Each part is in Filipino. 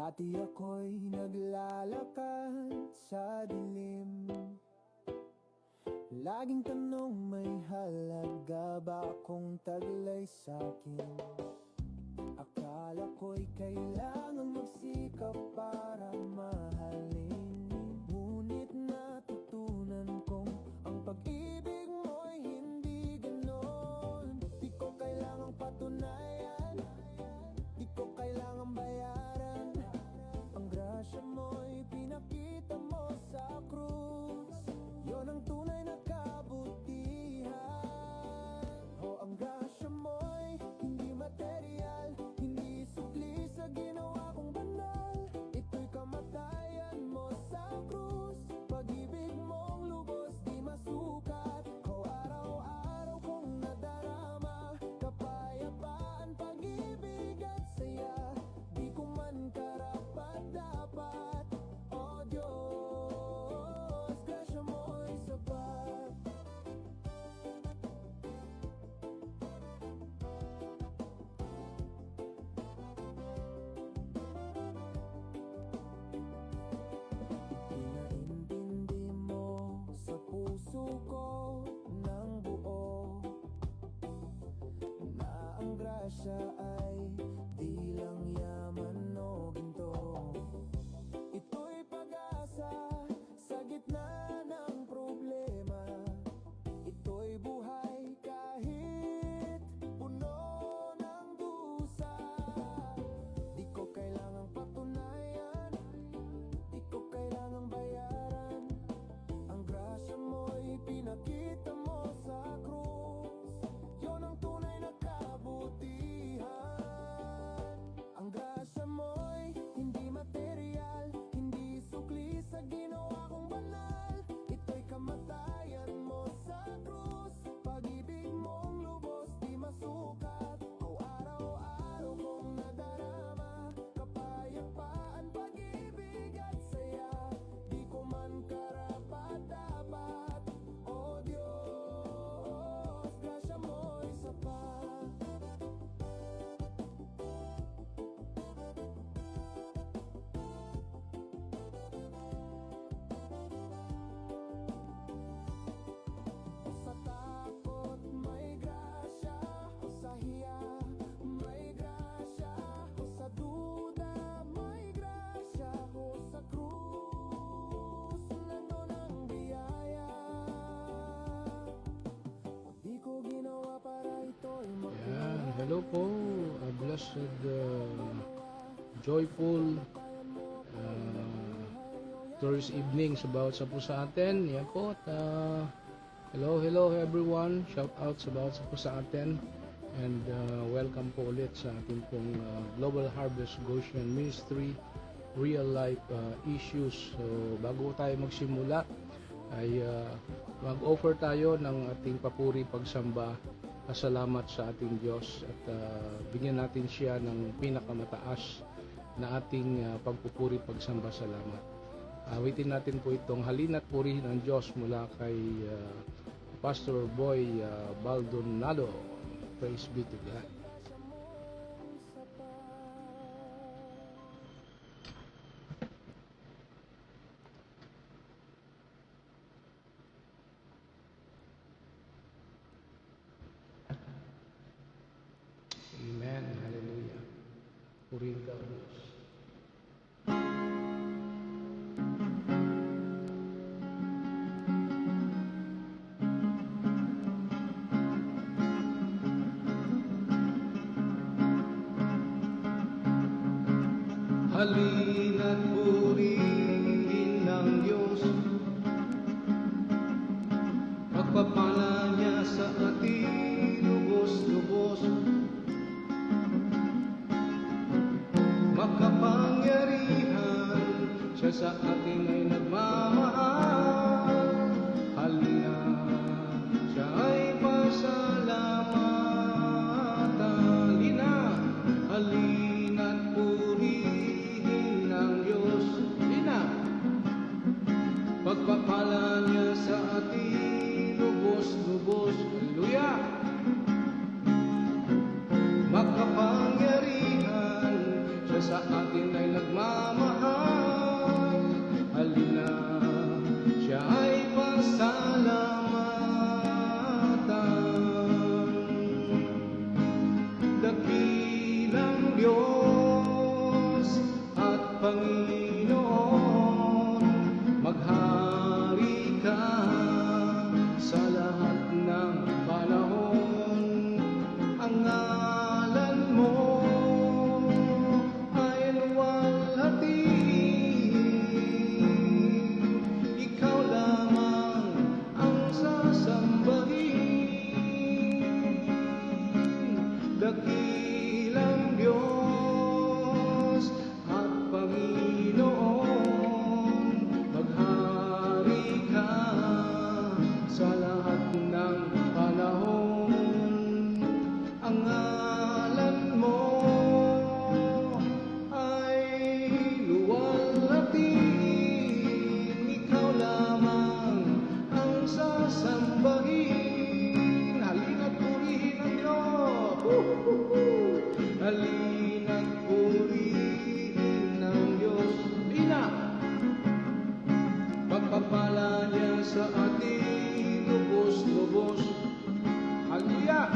Dati ako'y naglalakad sa dilim, laging tanong, may halaga ba akong taglay sa'kin? Akala ko'y kailangan magsikap para mahalin, ngunit natutunan kong ang pag-ibig mo'y hindi ganon. Di ko kailangang patunayan, di ko kailangang bayaran. Ang grasya mo'y pinakita mo sa krus, yon ang tunay na kabutihan. O ang grasya mo'y hindi material, hindi sukli sa ginawa kong banal. Ito'y kamatayan mo sa krus, pag-ibig mong lubos di masukat. O araw-araw kong nadarama, kapayapaan, pag-ibig at saya. Di ko man karapat-dapat, o Diyos, grasya mo'y sapat. Pinaintindi mo sa puso ko ng buo na ang grasya ay di lang yaman o ginto. Ito'y pag-asa sa gitna ng problema. Ito'y buhay kahit puno ng dusa. Di ko kailangang patunayan, di ko kailangang bayaran. Ang grasya mo'y pinakita mo sa krus, yon ang tunay na kabutihan. Ang grasya mo'y hindi material, hindi sukli sa ginawa kong banal. Ito'y kamatayan mo sa krus, pag-ibig mong lubos di masukat. O araw-araw kong nadarama, kapayapaan, pag-ibig at saya. Di ko man karapat-dapat, o Diyos, grasya mo'y sapat. O sa takot may grasya, o sa hiya may grasya, o sa duda may grasya, o sa krus nandun ang biyaya. O di ko ginawa para ito'y Yan, hello po, a blessed, joyful Thursday evening sa bawat sa po sa atin. Yan po, at hello everyone, shout out sa bawat sa po sa atin, and welcome po ulit sa ating pong Global Harvest Goshen Ministry Real Life Issues. So bago tayo magsimula ay mag-offer tayo ng ating papuri, pagsamba, pasalamat sa ating Diyos, at bigyan natin siya ng pinakamataas na ating pagpupuri, pagsamba, salamat. Awitin natin po itong Halina't Purihin ang Diyos mula kay Pastor Boy Baldonado. Praise be to God. Amen. Hallelujah. Purihin ka, O Diyos. Halina't purihin ng Diyos, pagpapala niya sa ating lubos-lubos. Makapangyarihan siya sa ating ay nagmamahal. Halina, siya ay pasalamat. Halina, halina't purihin ng Diyos. Halina, pagpapala niya sa ating lubos-lubos. Hallelujah! Makapangyarihan siya sa atin ay nagmamahal. Panginoon, maghari ka sa lahat ng panahon. Ang ngalan mo ay luwalhatiin, ikaw lamang ang sasambahin. Halina't purihin ang Diyos. Halina't purihin ang Diyos. Halina! Pagpapala niya sa ating lubos-lubos. Hallelujah!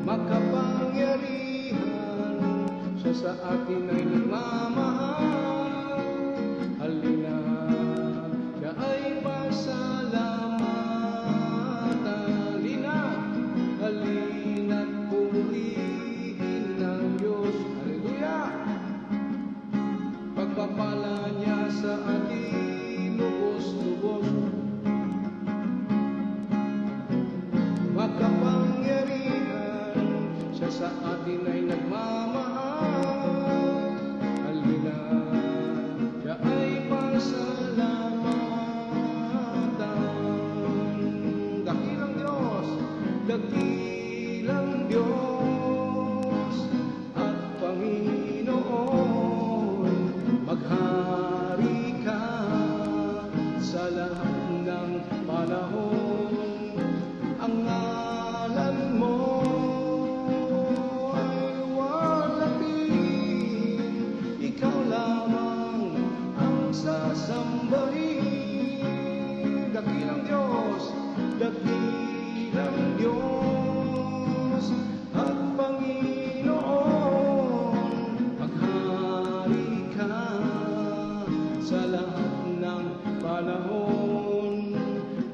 Makapangyarihan, siya sa atin ay nagmamahal. Halina, siya ay pasalamatan. Halina, halina't purihin ng Diyos. Hallelujah! Pagpapala niya sa ating lubos-lubos. Makapangyarihan, siya sa atin ay nagmamahal. Halina, siya ay pasalamatan. Dakilang Diyos, dakilang Diyos at Panginoon, maghari ka sa lahat ng panahon. Ang ngalan mo ay luwalhatiin, ikaw lamang ang sasambahin. Dakilang Diyos, dakilang Diyos at Panginoon, maghari ka sa lahat ng panahon.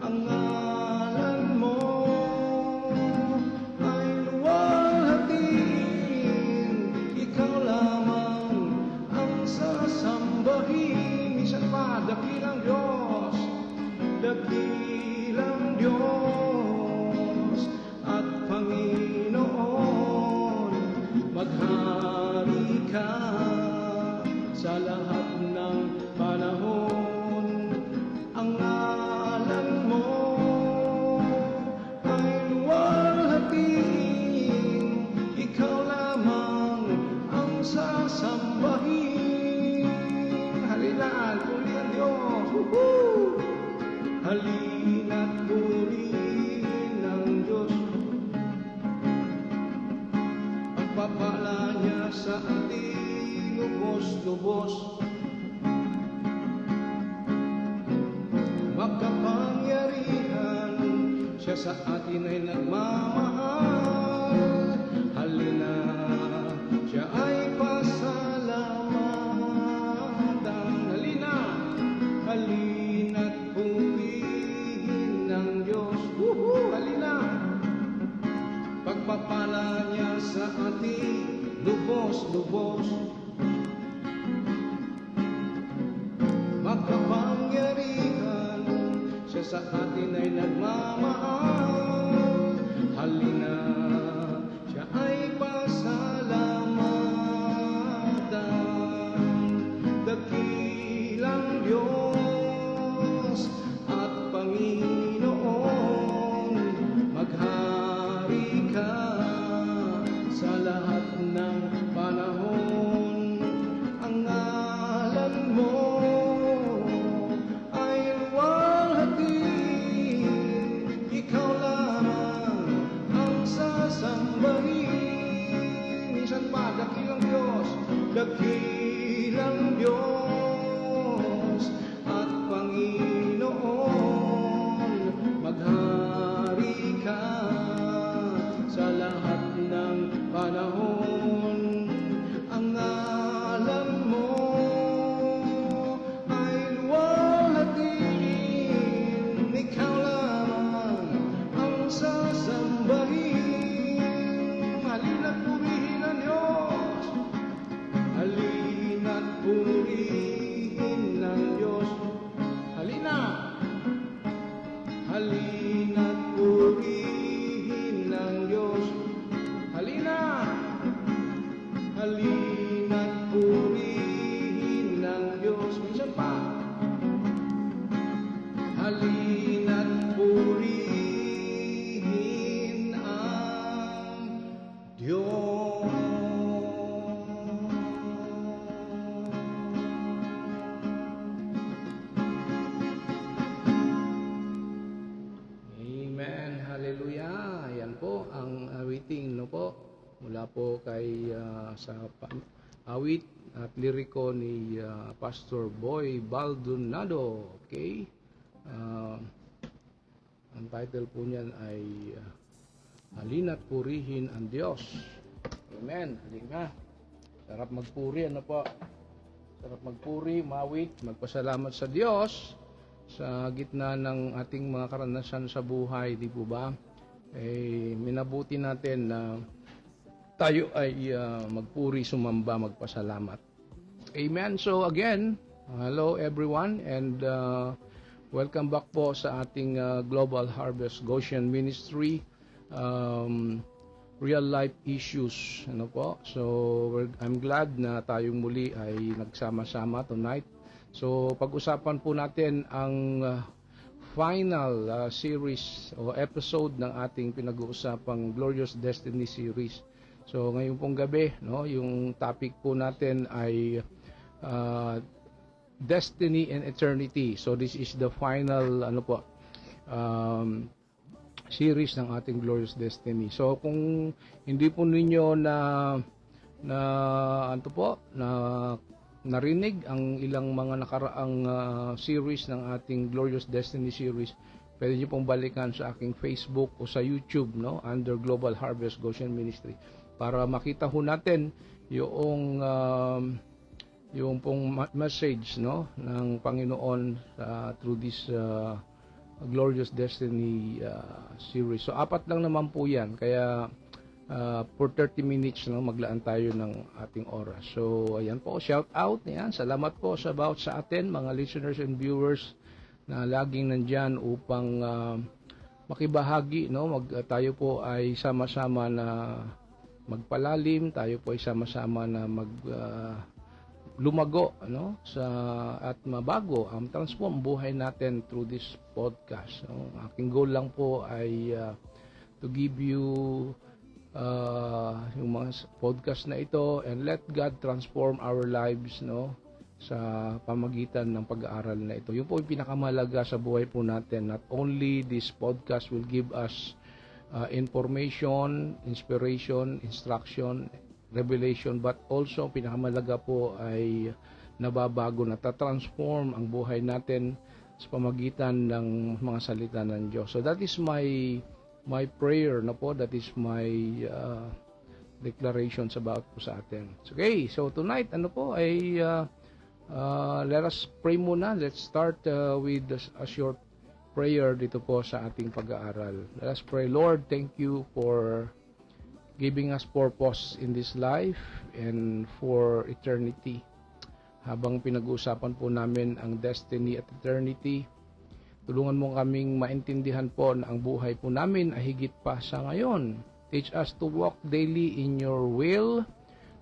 Ang ngalan mo ay luwalhatiin, ikaw lamang ang sasambahin. Minsan pa, dakilang Diyos, dakilang Diyos at Panginoon, maghari ka sa lahat ng panahon. Ang ngalan mo ay luwalhatiin, ikaw lamang ang sasambahin. Halina't purihin ang Diyos. Woohoo! Halina't purihin ang Diyos. Ang papala niya sa ating lubos-lubos. Makapangyarihan, siya sa atin ay nagmamahal. Halina, siya ay pasalamatan. Halina, halina't purihin ng Diyos. Woohoo! Halina! Pagpapala niya sa ating lubos-lubos. Makapangyarihan, siya sa atin ay nagmamahal. Halina, siya ay pasalamatan. Dakilang Diyos at Panginoon, maghari ka sa lahat ng panahon. Ang ngalan mo ay luwalhatiin, sa awit at liriko ni Pastor Boy Baldonado. Okay? Ang title po niyan ay Halina't Purihin ang Diyos. Amen. Halika. Sarap magpuri, ano po? Sarap magpuri, mawit, magpasalamat sa Diyos sa gitna ng ating mga karanasan sa buhay, di po ba? Minabuti natin na tayo ay magpuri, sumamba, magpasalamat. Amen. So again, hello everyone, and welcome back po sa ating Global Harvest Goshen Ministry. Real life issues, ano po. So I'm glad na tayong muli ay nagsama-sama tonight. So pag-usapan po natin ang final series o episode ng ating pinag-uusapang Glorious Destiny series. So ngayon pong gabi, no, yung topic po natin ay Destiny and Eternity. So this is the final series ng ating Glorious Destiny. So kung hindi po ninyo narinig ang ilang mga nakaraang series ng ating Glorious Destiny series, pwede niyo pong balikan sa aking Facebook o sa YouTube, no, under Global Harvest Goshen Ministry, para makita ho natin yung pong message, no, ng Panginoon through this Glorious Destiny series. So 4 lang naman po yan, kaya for 30 minutes lang maglaan tayo ng ating oras. So ayan po, shout out, yan. Salamat po sa bawat sa atin, mga listeners and viewers na laging nandyan upang makibahagi, no. Tayo po ay sama-sama na magpalalim, tayo po ay sama-sama na lumago, no, at mabago ang transform buhay natin through this podcast, no. Aking goal lang po ay to give you yung mga podcast na ito, and let God transform our lives, no, sa pamagitan ng pag-aaral na ito. Yun po yung pinakamahalaga sa buhay po natin. Not only this podcast will give us information, inspiration, instruction, revelation, but also pinakamalaga po ay nababago, natatransform ang buhay natin sa pamagitan ng mga salita ng Diyos. So that is my prayer na po, that is my declarations about po sa atin. Okay, so tonight let us pray muna. Let's start with a short prayer dito po sa ating pag-aaral. Let us pray. Lord, thank you for giving us purpose in this life and for eternity. Habang pinag-uusapan po namin ang destiny at eternity, tulungan mo kaming maintindihan po na ang buhay po namin ay higit pa sa ngayon. Teach us to walk daily in your will,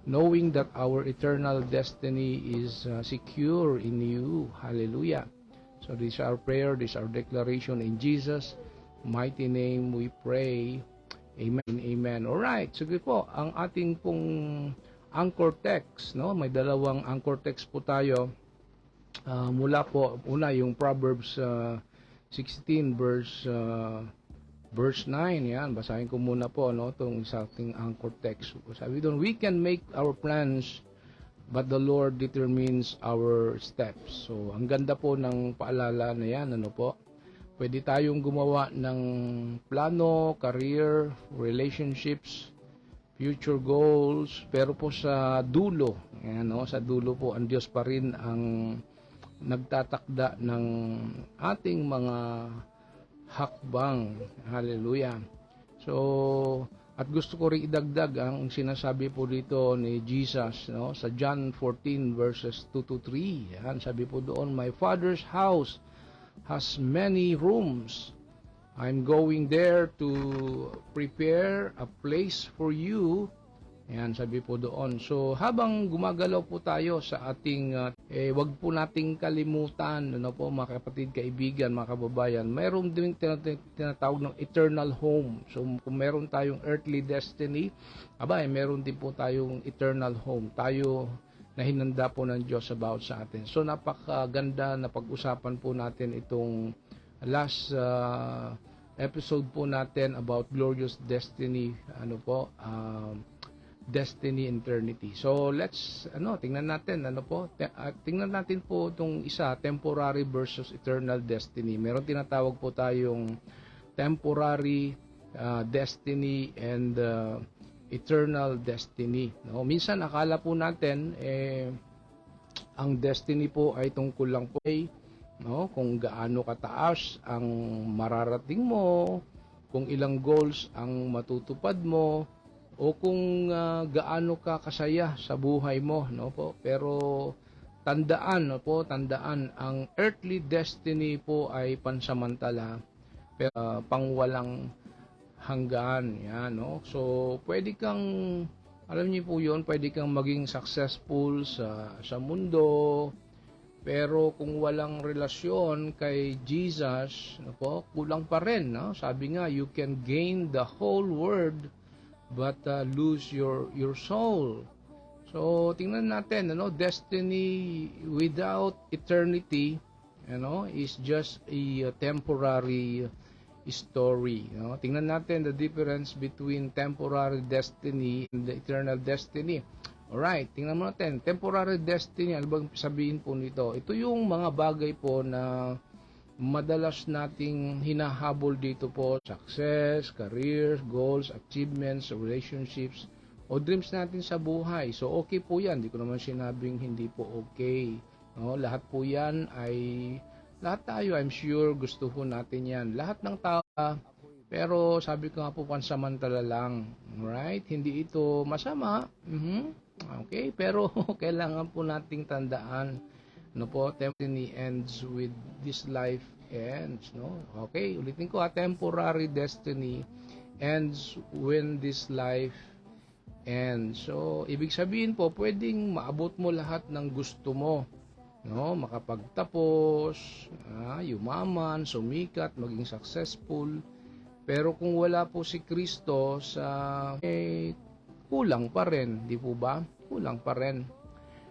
knowing that our eternal destiny is secure in you. Hallelujah. So this is our prayer, this is our declaration in Jesus' mighty name we pray. Amen. Amen. Alright, sige po, ang ating pong anchor text, no? May dalawang anchor text po tayo. Mula po, una yung Proverbs 16 verse 9, yan. Basahin ko muna po, no, itong isang anchor text. Sabi doon, we can make our plans, but the Lord determines our steps. So, ang ganda po ng paalala na yan, ano po? Pwede tayong gumawa ng plano, career, relationships, future goals, pero po sa dulo, sa dulo po, ang Diyos pa rin ang nagtatakda ng ating mga hakbang. Hallelujah. So, at gusto ko rin idagdag ang sinasabi po dito ni Jesus, no, sa John 14 verses 2 to 3. Yan, sabi po doon, my Father's house has many rooms. I'm going there to prepare a place for you. Ayan, sabi po doon. So, habang gumagalaw po tayo sa ating, wag po nating kalimutan, ano po, mga kapatid, kaibigan, mga kababayan, mayroon din tinatawag ng eternal home. So, kung meron tayong earthly destiny, meron din po tayong eternal home. Tayo na hinanda po ng Diyos about sa atin. So napakaganda na pag-usapan po natin itong last episode po natin about Glorious Destiny, destiny, eternity. So let's tingnan natin tingnan natin po itong isa, temporary versus eternal destiny. Meron tinatawag po tayong temporary destiny and eternal destiny. No, minsan akala po natin ang destiny po ay tungkol lang po kung gaano kataas ang mararating mo, kung ilang goals ang matutupad mo, o kung gaano ka kasaya sa buhay mo, no po. Pero tandaan ang earthly destiny po ay pansamantala, pero pangwalang hanggan, yan, no. So pwede kang, alam niyo po 'yon, pwede kang maging successful sa mundo, pero kung walang relasyon kay Jesus, no po, kulang pa rin, no. Sabi nga, you can gain the whole world but lose your soul. So tingnan natin, destiny without eternity, is just a temporary story. Tingnan natin the difference between temporary destiny and the eternal destiny. Alright, tingnan mo natin. Temporary destiny, ano bang sabihin po nito? Ito yung mga bagay po na madalas nating hinahabol dito po. Success, career, goals, achievements, relationships, o dreams natin sa buhay. So okay po yan. Hindi ko naman sinabing hindi po okay. Lahat po yan lahat tayo, I'm sure, gusto po natin yan. Lahat ng tao, pero sabi ko nga po, pansamantala lang. Right? Hindi ito masama. Okay, pero kailangan po nating tandaan, destiny ends with this life ends, no? Okay, ulitin ko, temporary destiny ends when this life ends. So, ibig sabihin po, pwedeng maabot mo lahat ng gusto mo, no? Makapagtapos, yumaman, sumikat, maging successful. Pero kung wala po si Kristo kulang pa rin, di po ba? Kulang pa rin.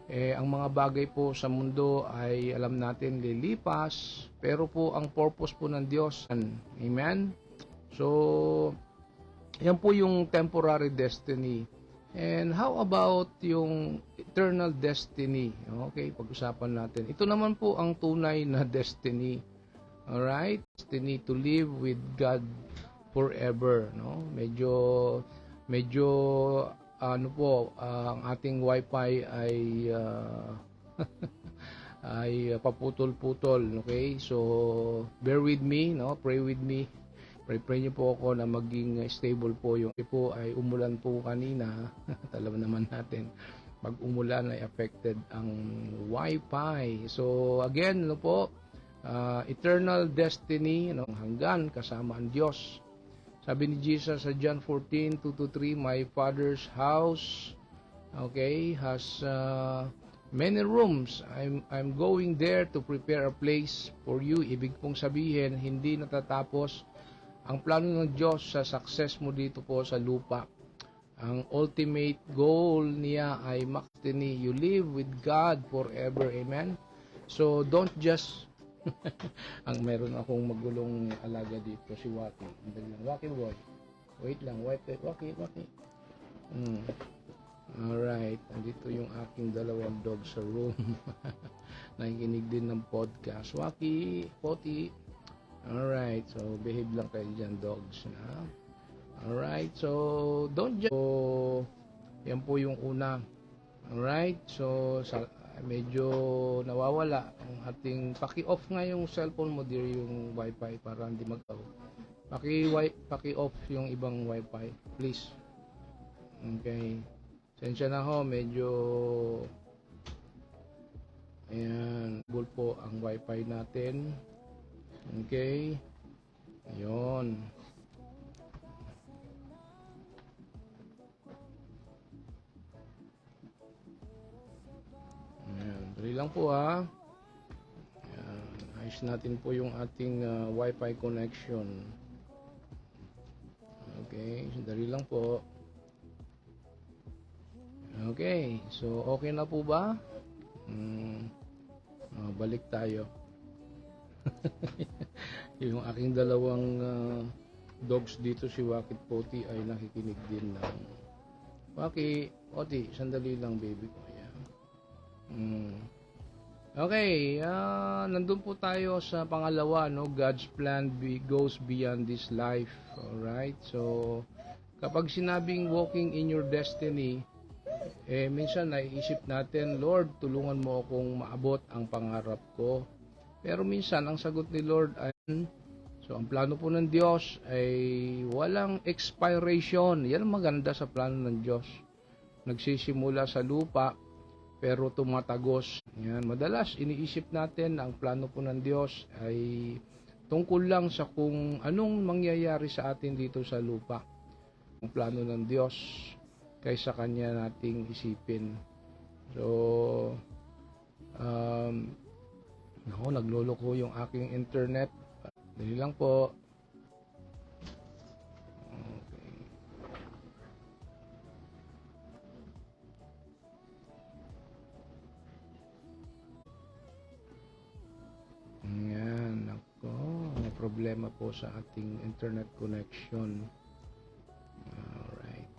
Ang mga bagay po sa mundo ay alam natin lilipas, pero po ang purpose po ng Diyos. Amen? So, yan po yung temporary destiny. And how about yung eternal destiny? Okay, pag-usapan natin. Ito naman po ang tunay na destiny. Alright? Destiny to live with God forever. No? Medyo ang ating wifi ay ay paputol-putol, okay? So bear with me, pray with me. Pray niyo po ako na maging stable po yung po ay umulan po kanina. Alam naman natin, pag umulan ay affected ang wifi. So again, eternal destiny, hanggan kasama ang Diyos. Sabi ni Jesus sa John 14:2-3, my Father's house, has many rooms. I'm going there to prepare a place for you. Ibig pong sabihin, hindi natatapos ang plano ng Diyos sa success mo dito po sa lupa. Ang ultimate goal niya ay destiny. You live with God forever. Amen? So, don't just ang meron akong magulong alaga dito, si Waki. Waki boy. Wait lang, Waki. Alright, andito yung aking dalawang dog sa room. Nakikinig din ng podcast. Waki, Poti. Alright, so behave lang kayo dyan, dogs. Alright, so don't just... So, yan po yung una. Alright, so medyo nawawala ang ating paki-off nga yung cellphone mo, dear, yung wifi para hindi magtaw. Paki-off yung ibang wifi, please. Okay. Sensya na ho, medyo ayan, full po ang wifi natin. Okay. Ayun. Dali lang po ha. Ayos natin po yung ating wifi connection. Okay, dali lang po. Okay, so okay na po ba? Balik tayo. Yung aking dalawang dogs dito, si Wakit Poti, ay nakikinig din ng Oti, sandali lang baby ko. Ayan. Okay, nandun po tayo sa pangalawa, no? God's plan goes beyond this life. Alright, so kapag sinabing walking in your destiny, minsan naiisip natin, Lord, tulungan mo akong maabot ang pangarap ko. Pero minsan, ang sagot ni Lord ay, so ang plano po ng Diyos ay walang expiration. Yan ang maganda sa plano ng Diyos. Nagsisimula sa lupa, pero tumatagos. Yan. Madalas, iniisip natin na ang plano po ng Diyos ay tungkol lang sa kung anong mangyayari sa atin dito sa lupa. Ang plano ng Diyos kaysa Kanya nating isipin. So, nagloloko yung aking internet. Dali lang po. Okay. Yan, nako. May problema po sa ating internet connection. Alright.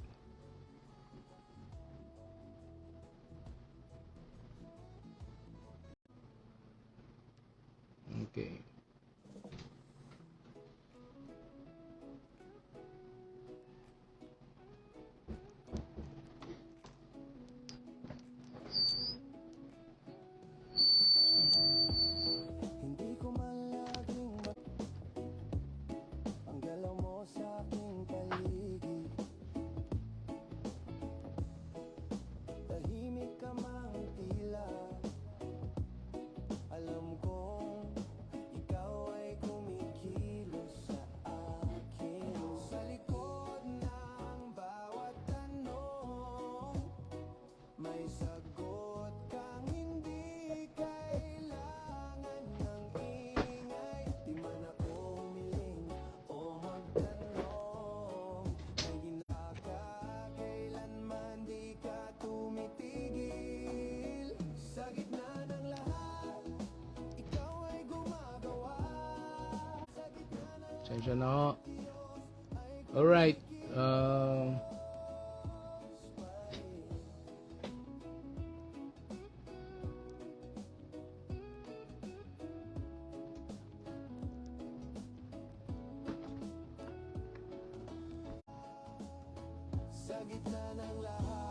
Okay. Hindi ko man laging ang galaw mo sa aking paligid. Tahimik ka mang tila. Alam kong ikaw ay kumikilos sa akin. Sa likod ng bawat tanong, may sagot kang hindi kailangan ng ingay. Di man ako humiling o magtanong, may ginaka kailanman di ka tumitigil. Sa gitna ng lahat, ikaw ay gumagawa. Sa gitna ng Sensya na ho. Alright. sa gitna ng lahat.